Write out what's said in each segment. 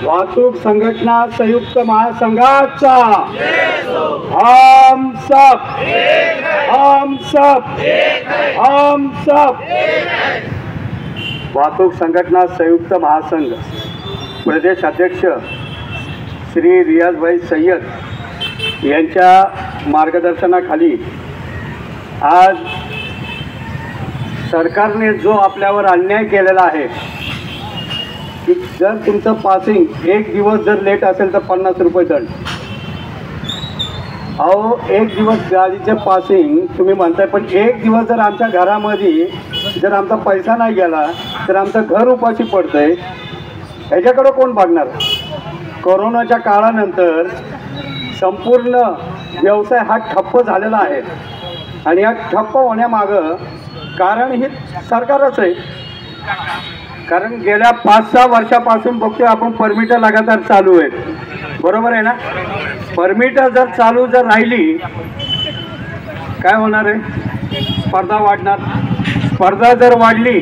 वाहतूक संघटना संयुक्त महासंघाचा हम सब वाहतूक संघटना संयुक्त महासंघ प्रदेश अध्यक्ष श्री रियाजभाई सय्यद यांच्या मार्गदर्शनाखाली आज सरकारने जो आपल्यावर अन्याय केलेला आहे की जर तुमचं पासिंग एक दिवस जर लेट असेल तर 50 रुपये दंड. अहो, एक दिवस गाडीचे पासिंग तुम्ही म्हणताय, पण एक दिवस जर आमच्या घरामध्ये जर आमचा पैसा नाही गेला तर आमचं घर उपाशी पडतंय. ह्याच्याकडं कोण बघणार? कोरोनाच्या काळानंतर संपूर्ण व्यवसाय हा ठप्प झालेला आहे आणि या ठप्प होण्यामागं कारण हे सरकारच आहे. कारण गेल्या 5-6 वर्षापासून बघतोय आपण परमिट लगातार चालू आहेत, बरोबर आहे ना? परमिट जर चालू जर राहिली काय होणार आहे? स्पर्धा वाढणार. स्पर्धा जर वाढली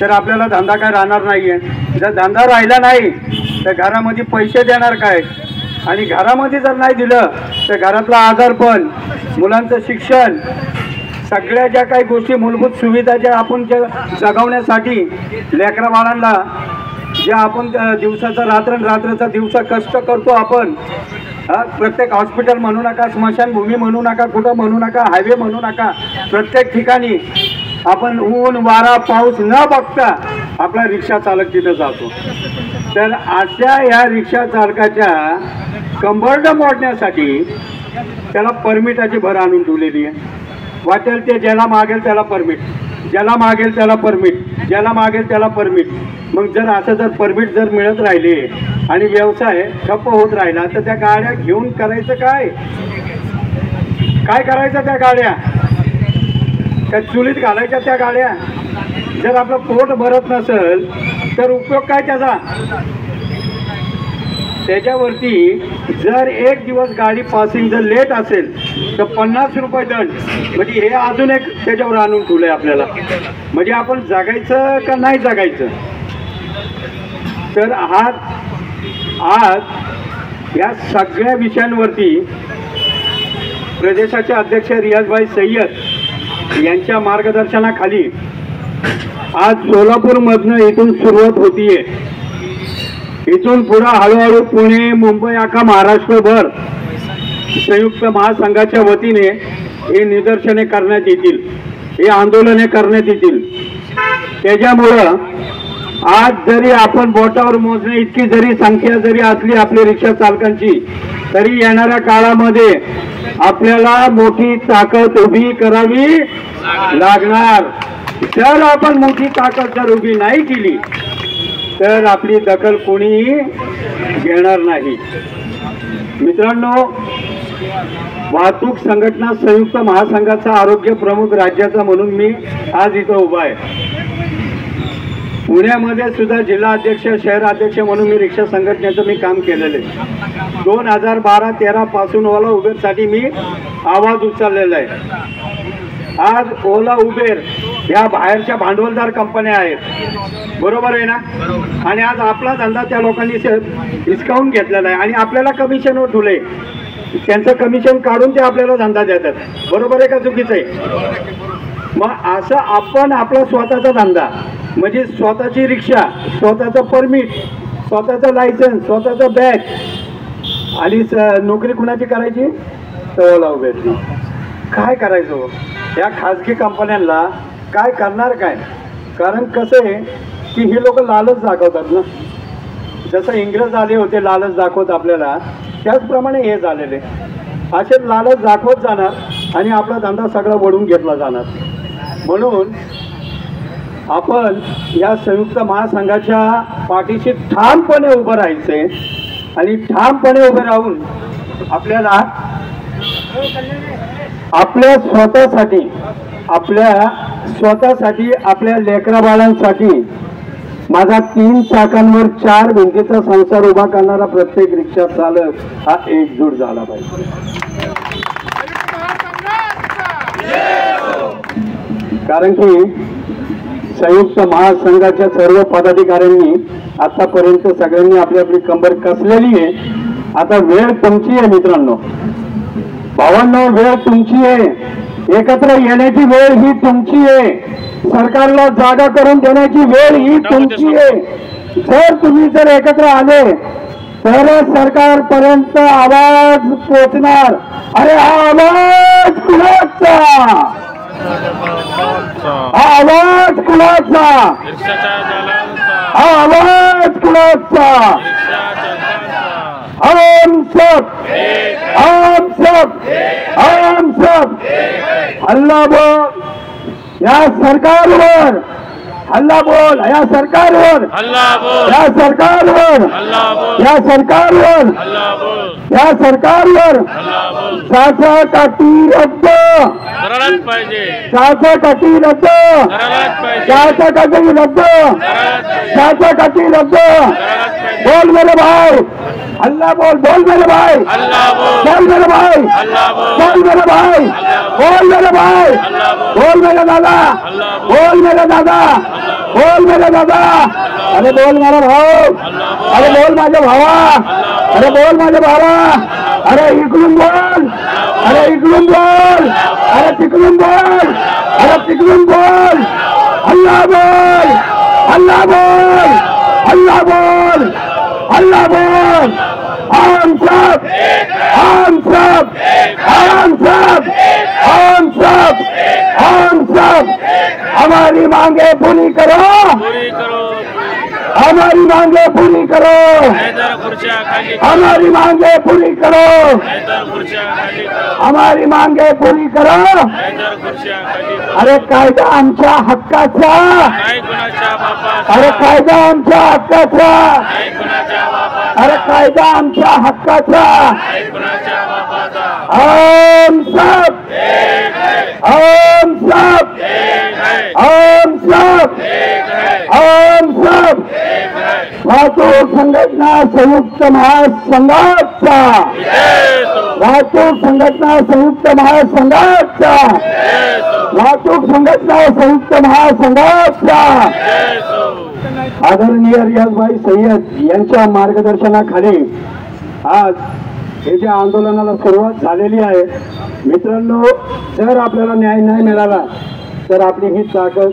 तर आपल्याला धंदा काय राहणार नाही आहे. जर धंदा राहिला नाही तर घरामध्ये पैसे देणार काय? आणि घरामध्ये जर नाही दिलं तर घरातला आजारपण, मुलांचं शिक्षण, सगळ्या ज्या काही गोष्टी मूलभूत सुविधा ज्या आपण ज्या जगवण्यासाठी लेकरा बाळांना ज्या आपण दिवसाचा रात्रचा दिवसा कष्ट करतो आपण, प्रत्येक हॉस्पिटल म्हणू नका, स्मशानभूमी म्हणू नका, कुठं म्हणू नका, हायवे म्हणू नका, प्रत्येक ठिकाणी आपण ऊन वारा पाऊस न बघता आपला रिक्षा चालक तिथं जातो. तर अशा या रिक्षा चालकाच्या कंबरड मोडण्यासाठी त्याला परमिटाची भर आणून ठेवलेली आहे. वाटेल ते ज्याला मागेल त्याला परमिट, ज्याला मागेल त्याला परमिट, ज्याला मागेल त्याला परमिट. मग जर असं जर परमिट जर मिळत राहिले आणि व्यवसाय ठप्प होत राहिला तर त्या गाड्या घेऊन करायचं काय? काय करायचं त्या गाड्या? काय चुलीत घालायच्या त्या गाड्या? जर आपलं पोट भरत नसेल तर उपयोग काय त्याचा? त्याच्यावरती जर एक दिवस गाडी पासिंग जर लेट असेल तर 50 रुपये दंड. म्हणजे हे अजून एक त्याच्यावर आणून ठेवलं आहे आपल्याला. म्हणजे आपण जगायचं का नाही जगायचं? तर आज या सगळ्या विषयांवरती प्रदेशाचे अध्यक्ष रियाजभाई सय्यद यांच्या मार्गदर्शनाखाली आज सोलापूरमधनं इथून सुरुवात होतीये. इथून पुढे हळूहळू पुणे, मुंबई, अख्खा महाराष्ट्रभर संयुक्त महासंघाच्या वतीने हे निदर्शने करण्यात येतील, हे आंदोलने करण्यात येतील. त्याच्यामुळं आज जरी आपण बोटावर मोजणे इतकी जरी संख्या जरी असली आपल्या रिक्षा चालकांची, तरी येणाऱ्या काळामध्ये आपल्याला मोठी ताकद उभी करावी लागणार. जर आपण मोठी ताकद जर उभी नाही केली तर आपली दखल कोणीही घेणार नाही. मित्रांनो, वाहतूक संघटना संयुक्त महासंघाचा आरोग्य प्रमुख राज्याचा म्हणून मी आज इथं उभा आहे. पुण्यामध्ये सुद्धा जिल्हा अध्यक्ष, शहर अध्यक्ष म्हणून मी रिक्षा संघटनेचं मी काम केलेलं आहे. 2012-13 पासून ओला उबेरसाठी मी आवाज उचललेला आहे. आज ओला उबेर ह्या बाहेरच्या भांडवलदार कंपन्या आहेत, बरोबर आहे ना? आणि आज आपला धंदा त्या लोकांनी हिसकावून घेतलेला आहे आणि आपल्याला कमिशनवर ठेवलंय. त्यांचं कमिशन काढून ते आपल्याला धंदा देतात, बरोबर आहे का चुकीचं आहे? मग असं आपण आपला स्वतःचा धंदा म्हणजे स्वतःची रिक्षा, स्वतःचं परमिट, स्वतःचं लायसन्स, स्वतःचं बॅग आणि नोकरी कुणाची करायची? तर ओला उबेरची. काय करायचं? या खाजगी कंपन्यांना काय करणार काय? कारण कसं आहे की हे लोक लालच दाखवतात ना. जसं इंग्रज आले होते लालच दाखवत आपल्याला, त्याचप्रमाणे हे झालेले. असे लालच दाखवत जाणार आणि आपला धंदा सगळा वळून घेतला जाणार. म्हणून आपण या संयुक्त महासंघाच्या पाठीशी ठामपणे उभं राहायचे आणि ठामपणे उभे राहून आपल्याला आपल्या स्वतःसाठी आपल्या लेकरा बाळांसाठी माझा 3 चाकांवर 4 भिंतीचा संसार उभा करणारा प्रत्येक रिक्षा चालक हा एकजूट झाला पाहिजे. कारण की संयुक्त महासंघाच्या सर्व पदाधिकाऱ्यांनी आतापर्यंत सगळ्यांनी आपली आपली कंबर कसलेली आहे. आता वेळ तुमची आहे मित्रांनो, भावांनो, वेळ तुमची आहे. एकत्र येण्याची वेळ ही तुमची आहे. सरकारला जागा करून देण्याची वेळ ही तुमची आहे. जर तुम्ही जर एकत्र आले तरच सरकारपर्यंत आवाज पोचणार. अरे हा आवाज कुणाचा? हा आवाज कुणाचा? हा आवाज कुणाचा? हम सब हल्ला बोल या सरकारवर, हल्ला बोल या सरकारवर, या सरकारवर, या सरकारवर, या सरकारवर साचा काठी रद्द करायलाच पाहिजे, साचा काठी रद्द, साचा काठी रद्द, साचा काठी रद्द. बोल मेरे भाई, अल्लाह बोल, बोल मेरे भाई, बोल मेरे भाई, बोल मेरे भाई, बोल मेरे भाई, बोल मेरे दादा, बोल मेरे दादा, बोल मेरे दादा. अरे बोल माझा भाऊ, अरे बोल माझ्या भावा, अरे बोल माझ्या भावा, अरे इकडून बोल, अरे इकडून बोल, अरे तिकडून बोल, अरे तिकडून बोल. अल्लाह बोल, अल्लाह बोल, अल्लाह बोल, अल्लाह बोल. हम सब, हम सब, हम सब, हम सब, हम सब हमारी मांगे पूरी करो, हमारी मांगे पूरी करो, हमारी मांगे पूरी करो, हमारी मांगे पूरी करो. अरे कायदा आमच्या हक्काचा, अरे कायदा आमच्या हक्काचा, अरे कायदा आमच्या हक्काचा. हम सब, हम सब, हम सब, हम सब वाहतूक संघटना संयुक्त महासंघाचा, वाहतूक संघटना संयुक्त महासंघाचा, वाहतूक संघटना संयुक्त महासंघाचा. आदरणीय रियाजभाई सय्यद यांच्या मार्गदर्शनाखाली आज हे जे आंदोलनाला सुरुवात झालेली आहे. मित्रांनो, जर आपल्याला न्याय नाही मिळाला तर आपली ही ताकद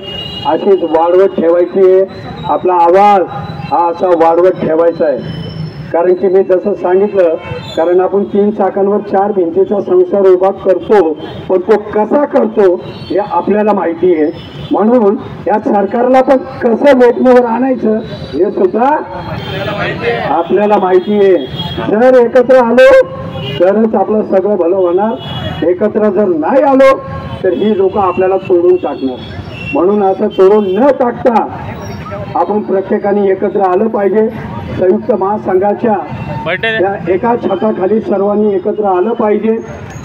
अशीच वाढवत ठेवायची आहे. आपला आवाज हा असा वाढवत ठेवायचा आहे. कारण की मी जसं सांगितलं, कारण आपण 3 चाकांवर 4 भिंतीचा संसार उभा करतो, पण तो कसा करतो हे आपल्याला माहिती आहे. म्हणून या सरकारला पण कसं वेठणीवर आणायचं हे सुद्धा आपल्याला माहिती आहे. जर एकत्र आलो तरच आपलं सगळं भलं होणार. एकत्र जर नाही आलो तर ही लोक आपल्याला तोडून टाकणार. म्हणून असं तोडून न टाकता आपण प्रत्येकाने एकत्र आलं पाहिजे. संयुक्त महासंघाच्या या एका छताखाली सर्वांनी एकत्र आलं पाहिजे.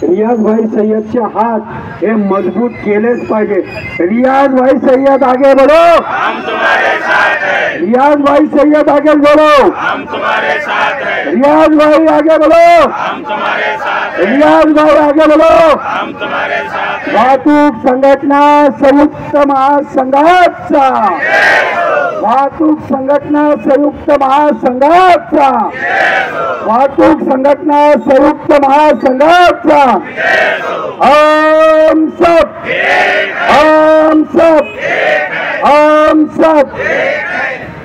रियाजभाई सय्यदचे हात हे मजबूत केलेच पाहिजे. रियाजभाई सय्यद आगे बढ़ो, हम तुम्हारे साथ हैं. रियाजभाई सय्यद आगे बढ़ो, हम तुम्हारे साथ हैं. रियाजभाई आगे बढ़ो, हम तुम्हारे साथ हैं. रियाजभाई आगे बढ़ो, हम तुम्हारे साथ हैं. वाहतूक संघटना संयुक्त महासंघाचा, वाहतूक संघटना संयुक्त महासंघाचा, वाहतूक संघटना संयुक्त महासंघाचा. हम सब, हम सब, हम सब